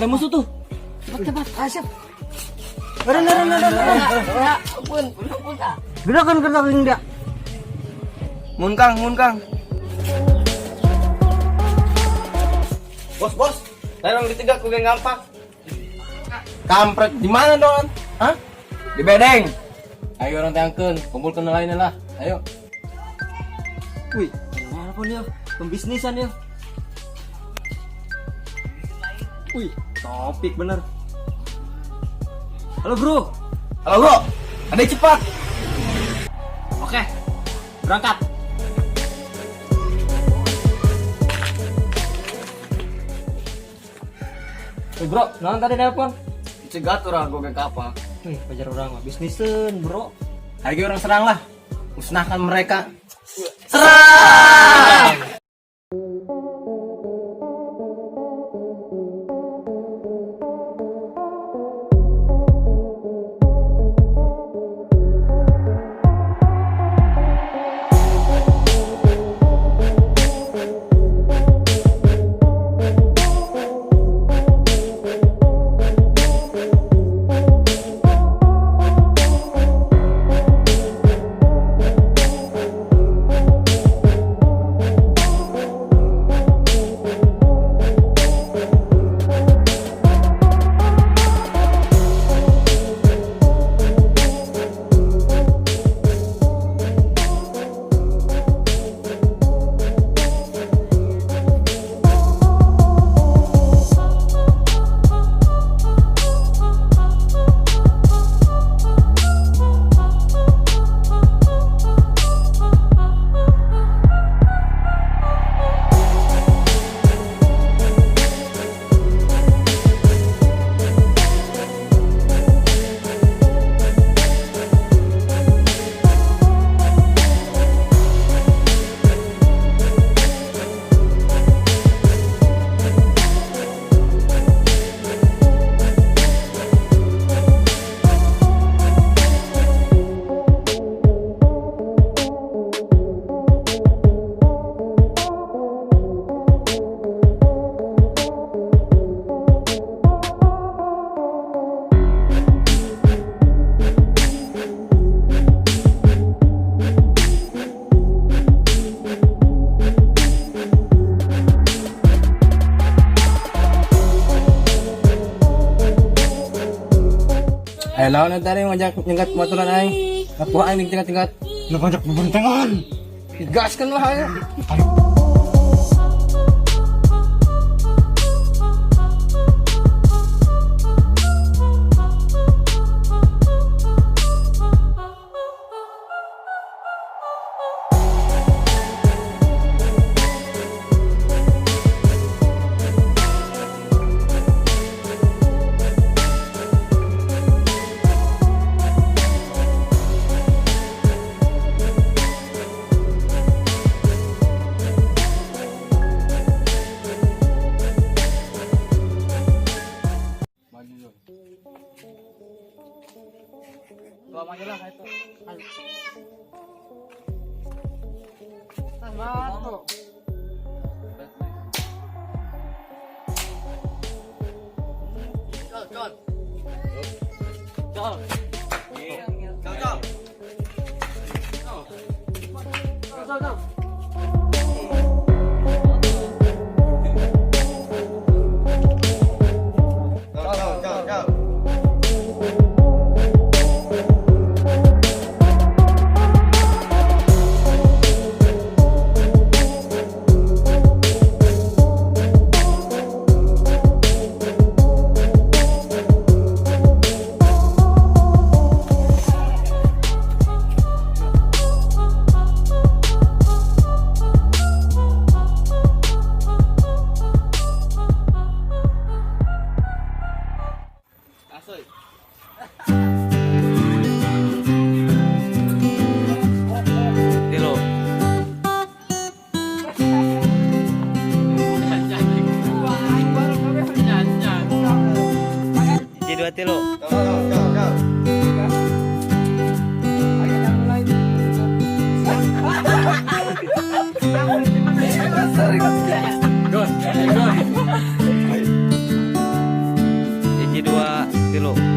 Ada musuh tuh. Cepat. Siap. Ampun. Gerakan dia. Mun Kang. Bos. Saya ditinggal ku geng gampang. Kampret di mana dong? Hah? Di bedeng. Ayo orang tangkeun, kumpulkeun lainnya lah. Ayo. Wih, apa nih? Pembisnisan ya. Wih, topik bener. Halo bro. Ada cepat. Oke, berangkat. Bro, naon tadi nelpon? Cegat orang gue geng kapal. Pajar orang mah bisnisan bro. Lagi orang serang lah. Musnahkan mereka. Serang! Lawan na tadi ngajak nyegat motoran aing. Aku aing tingkat-tingkat. Lu ngajak pembentengan. Gaskan lah ayo. Bawa maju lah itu. Ayo. Mantap. Jon. Hati lo. dulu.